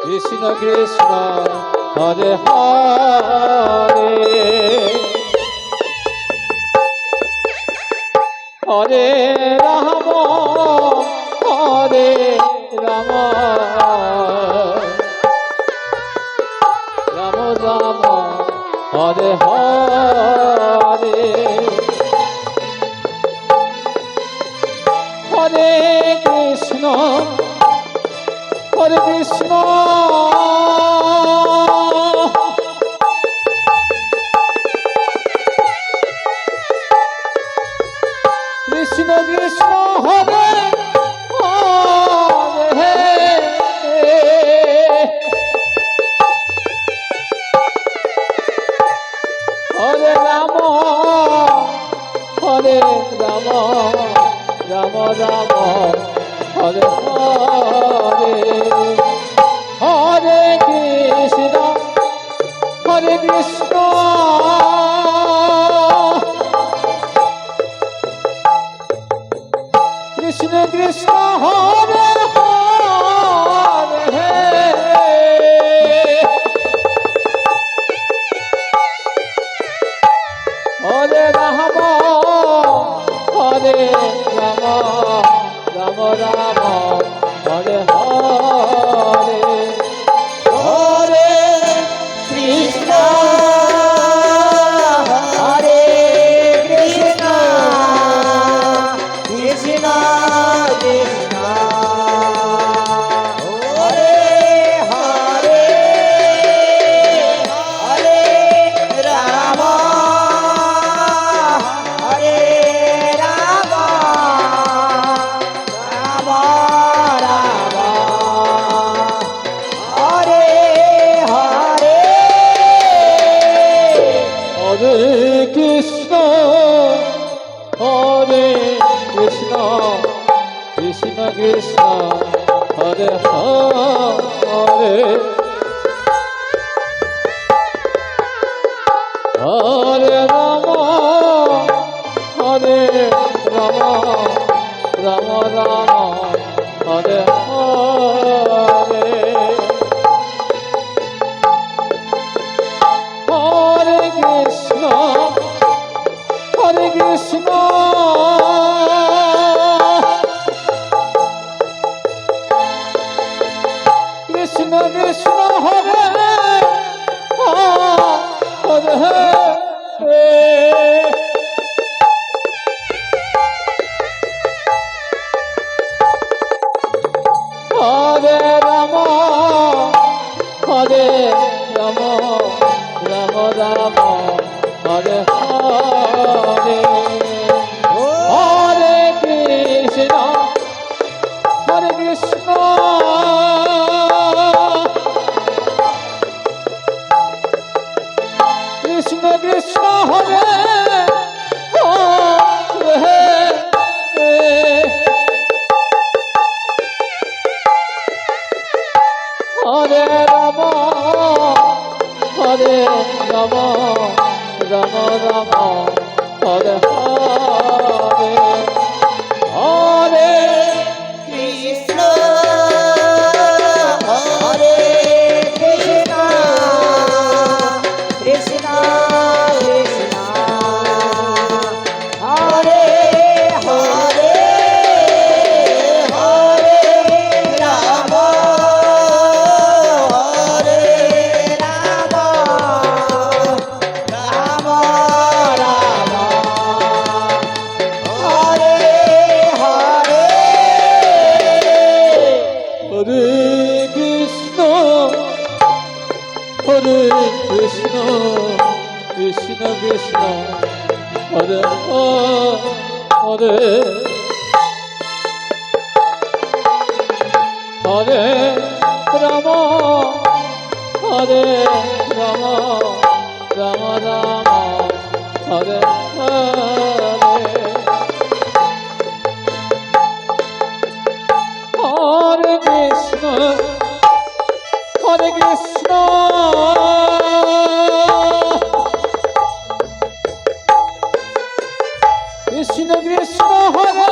কৃষ্ণ কৃষ্ণ হরে হরে হরে রাম হরে রাম রাম রাম হরে হরে হরে কৃষ্ণ হরে কৃষ্ণ কৃষ্ণ কৃষ্ণ হরে হরে হরে রাম হরে রাম রাম রাম হরে হরে হরে কৃষ্ণ হরে কৃষ্ণ কৃষ্ণ কৃষ্ণ হরে হরে হরে রাম হরে রাম রাম রাম হরে হরে হরে কৃষ্ণ হরে কৃষ্ণ কৃষ্ণ কৃষ্ণ হরে হরে হরে রাম হরে রাম রাম রাম হরে হরে হরে কৃষ্ণ হরে কৃষ্ণ কৃষ্ণ কৃষ্ণ হরে হরে হরে রাম হরে রাম রাম রাম হরে হরে হরে কৃষ্ণ হরে কৃষ্ণ কৃষ্ণ কৃষ্ণ হরে হরে হরে রাম হরে রাম রাম রাম হরে হরে হরে কৃষ্ণ হরে কৃষ্ণ কৃষ্ণ কৃষ্ণ হরে হরে হরে রাম হরে রাম রাম রাম হরে হরে হরে কৃষ্ণ হরে কৃষ্ণ কৃষ্ণ কৃষ্ণ হরে হরে হরে রাম হরে রাম রাম রাম হরে হরে হরে কৃষ্ণ হরে কৃষ্ণ কৃষ্ণ কৃষ্ণ হরে হরে হরে রাম হরে রাম রাম রাম হরে হরে হরে কৃষ্ণ হরে কৃষ্ণ কৃষ্ণ কৃষ্ণ হরে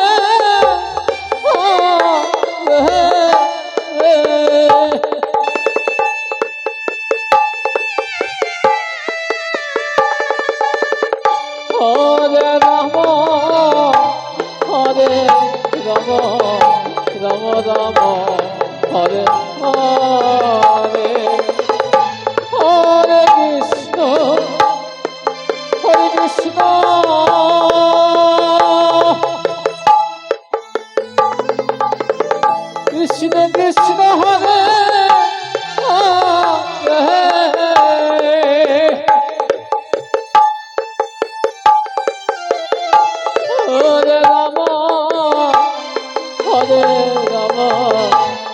রাম রাম হরে হরে হরে কৃষ্ণ কৃষ্ণ কৃষ্ণ হরে হরে হরে রাম হরে রাম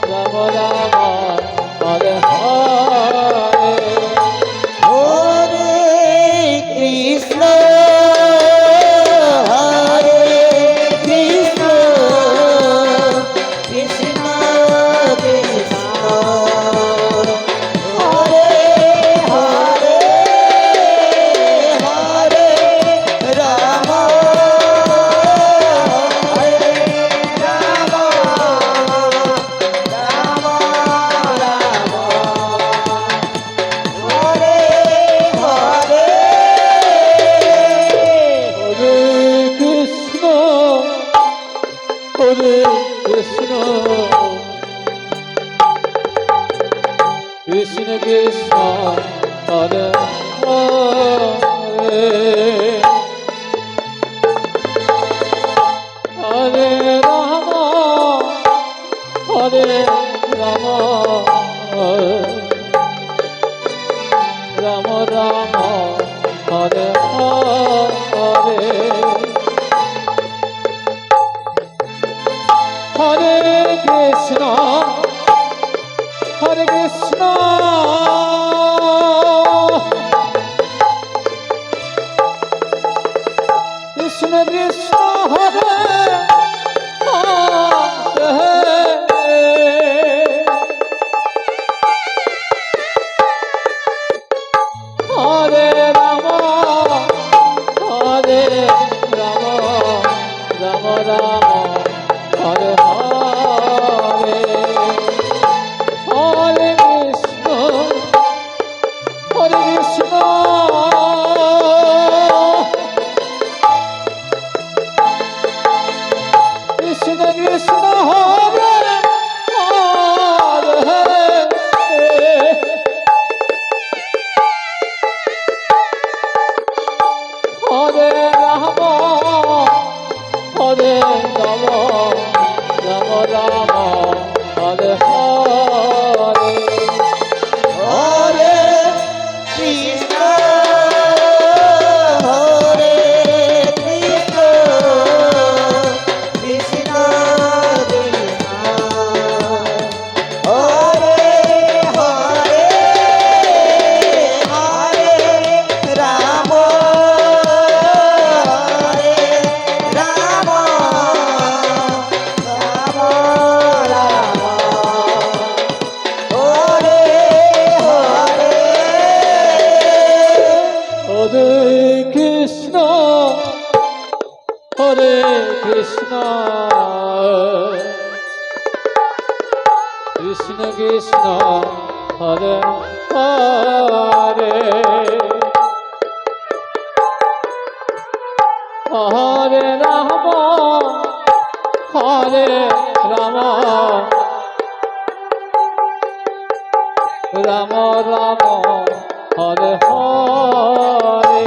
রাম রাম হরে হরে হরে কৃষ্ণ হরে কৃষ্ণ কৃষ্ণ কৃষ্ণ হরে হরে হরে রাম হরে রাম রাম রাম হরে হরে হরে কৃষ্ণ হরে কৃষ্ণ কৃষ্ণ কৃষ্ণ হরে হরে হরে রাম হরে রাম রাম রাম হরে হরে হরে কৃষ্ণ হরে কৃষ্ণ কৃষ্ণ কৃষ্ণ হরে হরে হরে রাম হরে রাম রাম রাম হরে হরে হরে কৃষ্ণ হরে কৃষ্ণ কৃষ্ণ কৃষ্ণ হরে হরে হরে রাম হরে রাম রাম রাম হরে হরে হরে কৃষ্ণ হরে কৃষ্ণ কৃষ্ণ কৃষ্ণ হরে হরে হরে রাম হরে রাম রাম রাম হরে হরে হরে কৃষ্ণ হরে কৃষ্ণ কৃষ্ণ কৃষ্ণ হরে হরে হরে রাম হরে রাম রাম রাম হরে হরে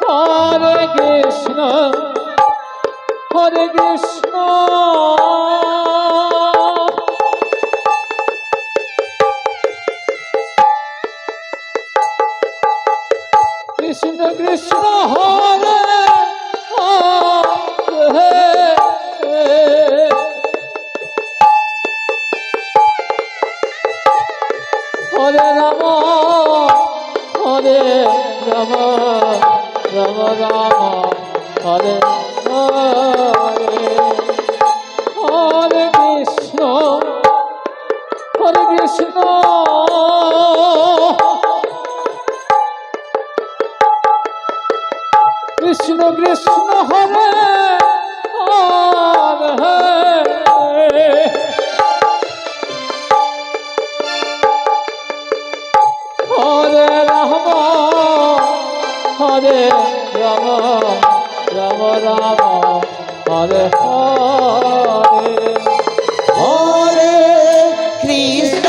হরে কৃষ্ণ হরে কৃষ্ণ কৃষ্ণ কৃষ্ণ হরে হরে হরে রাম হরে রাম রাম রাম হরে হরে হরে কৃষ্ণ হরে কৃষ্ণ কৃষ্ণ কৃষ্ণ হরে হরে হরে রাম হরে রাম রাম রাম রাম হরে হরে হরে কৃষ্ণ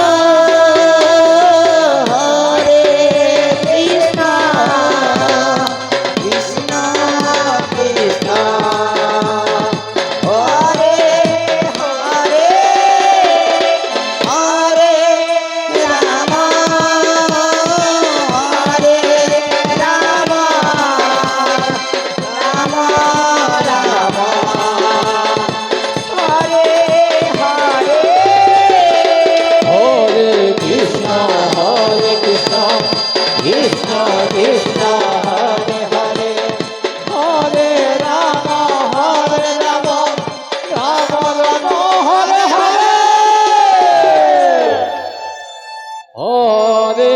হরে কৃষ্ণ কৃষ্ণ কৃষ্ণ হরে হরে হরে রাম হরে রাম রাম রাম হরে হরে হরে কৃষ্ণ কৃষ্ণ কৃষ্ণ হরে হরে হরে রাম রাম রাম হরে হরে হরে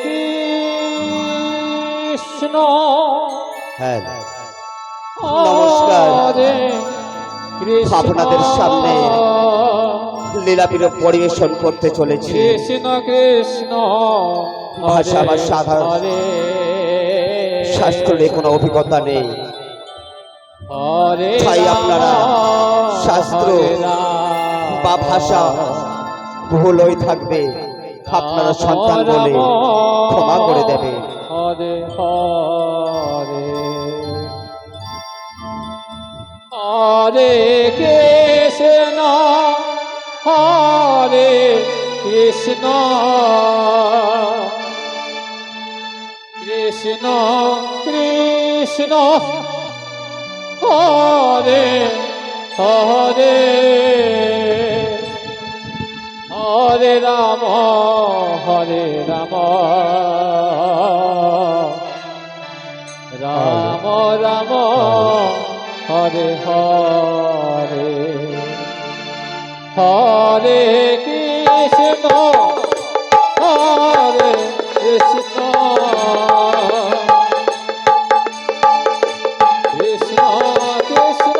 কৃষ্ণ হ্যাঁ নমস্কার। হরে কৃষ্ণ আপনাদের সামনে লীলাবির পরিবেশন করতে চলেছি। কৃষ্ণ কৃষ্ণ ভাষা বা সাধারণ হরে শাস্ত্রে কোনো অভিজ্ঞতা নেই, হরে তাই আপনারা শাস্ত্র বা ভাষা ভুল হয়ে থাকবে, আপনারা সন্তান বলে ক্ষমা করে দেবে। হরে হরে হরে কৃষ্ণ হরে কৃষ্ণ কৃষ্ণ কৃষ্ণ হরে হরে হরে রাম রাম রাম হরে হরে হরে কৃষ্ণ হরে কৃষ্ণ কৃষ্ণ কৃষ্ণ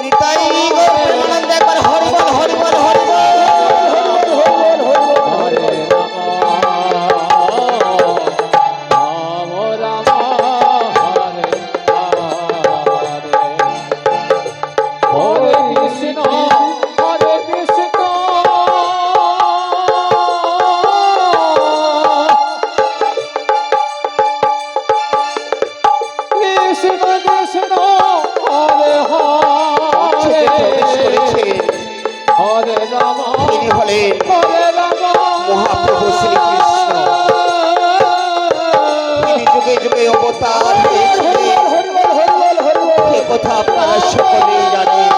নিতাই গৌর প্রেমানন্দ একবার হরি বল হরি বল হরি বল। হরে রাম রাম হরে হরে কৃষ্ণ কৃষ্ণ কৃষ্ণ হরে মঞ্চে প্রবেশ করেছেন হরে রাম তিনি হলেন হরে রাম মহাপ্রভু শ্রীকৃষ্ণ। তিনি যুগে যুগে অবতার হয়েছিলেন, এ কথা আপনারা সকলেই জানেন।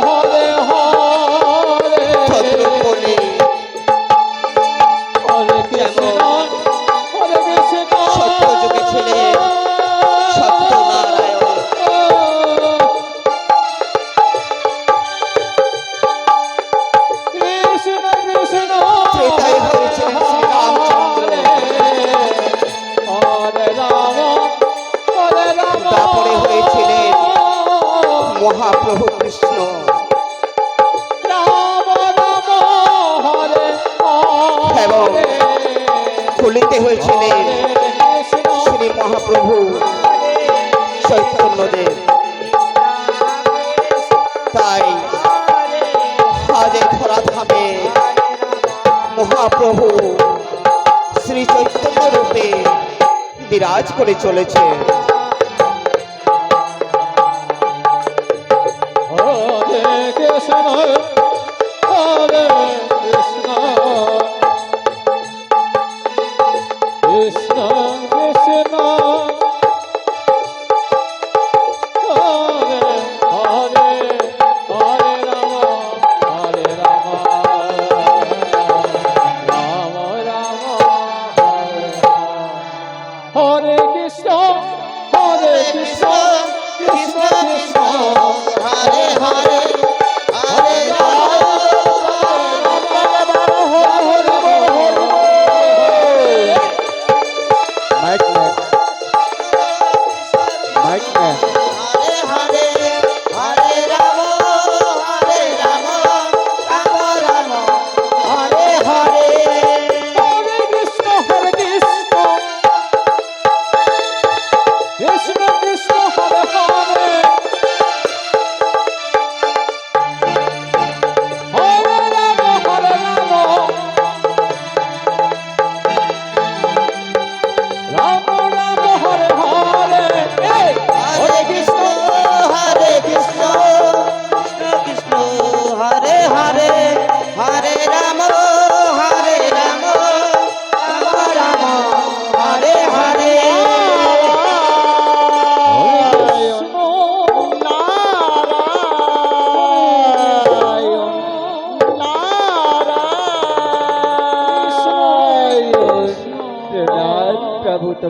হরে হরে তদ্রূপণে হরে কৃষ্ণ হরে কৃষ্ণ সত্য যুগে ছিলেন সত্যনারায়ণ, কৃষ্ণ কৃষ্ণ ত্রেতায় হয়েছিলেন শ্রীরামচন্দ্র, হরে রাম হরে রাম তারপরে হয়েছিলেন মহাপ্রভু কৃষ্ণ। রাম রাম হরে এবং হরে খুলিতে হয়েছিলেন কৃষ্ণ শ্রী মহাপ্রভু চৈতন্যদেব। তাই আজ এই ধরাধামে মহাপ্রভু শ্রী চৈতন্য রূপে বিরাজ করে চলেছে। হরে কৃষ্ণ হরে কৃষ্ণ কৃষ্ণ কৃষ্ণ হরে হরে হরে রাম হরে রাম রাম রাম হরে হরে কৃষ্ণ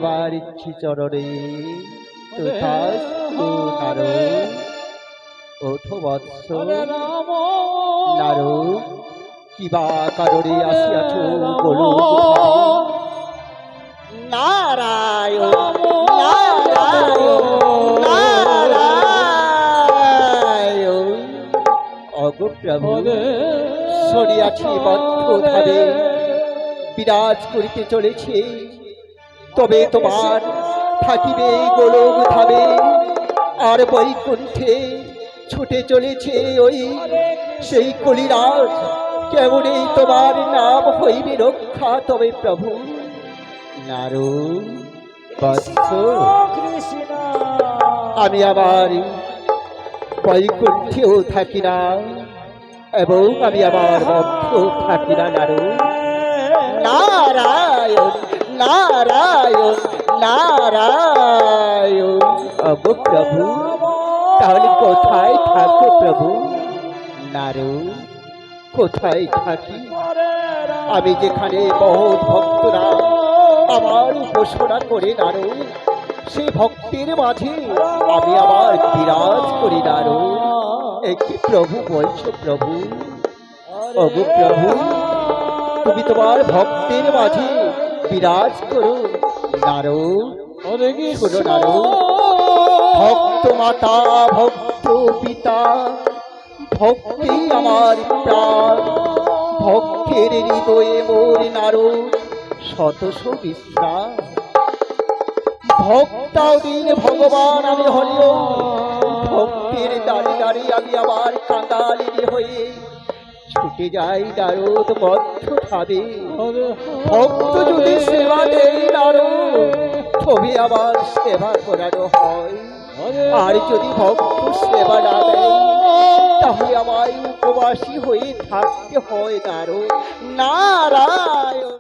তোমার ইচ্ছে চরণে তথাস্তু নারদ। ওঠো বৎস হরে রাম নারদ, কিবা কারণে আসিয়াছ গোলক নারায়ণ নারায়ণ নারায়ণ। অগো প্রভু, সরিয়াছি বদ্ধ ভাবে বিরাজ করিতে চলেছে, তবে তোমার থাকিবে গোলক ধাবে। আর বৈকুণ্ঠে ছুটে চলেছে ওই সেই কলিরাজ, কেমনই তোমার নাম হইবে রক্ষা তবে প্রভু। নারদ বৎস, আমি আবার বৈকুণ্ঠেও থাকি না এবং আমি আবার মধ্যেও থাকি না নারদ। নারায়ণ নারায়ণ নারায়ণ। অগো প্রভু, তাহলে কোথায় থাকো প্রভু? নারদ, কোথায় থাকি? আমি যেখানে বহুত ভক্তরা আমার উপাসনা করে নারদ, সেই ভক্তের মাঝে আমি আবার বিরাজ করি নারদ। একটি প্রভু বলছো প্রভু? অগো প্রভু, তুমি তোমার ভক্তের মাঝে বিরাজ করো নারদ। হরে শোনো কৃষ্ণ নারদ, ভক্ত মাতা ভক্ত পিতা, ভক্তি আমার প্রাণ, ভক্তের হৃদয়ে মোর নারদ শতশ বিশ্রাম। ভক্তাধীন ভগবান আমি হলেও ভক্তের দাঁড়িয়ে দাঁড়িয়ে আমি আবার কাঙালিনী হয়ে ছুটে যাই নারদ বদ্ধ ভাবে। ভক্ত যদি সেবা দেয় নারদ, তবে আবার সেবা করানো হয়। আর যদি ভক্ত সেবা না দেয়, তাহলে আমায় উপবাসী হয়ে থাকতে হয় নারদ। নারায়ণ।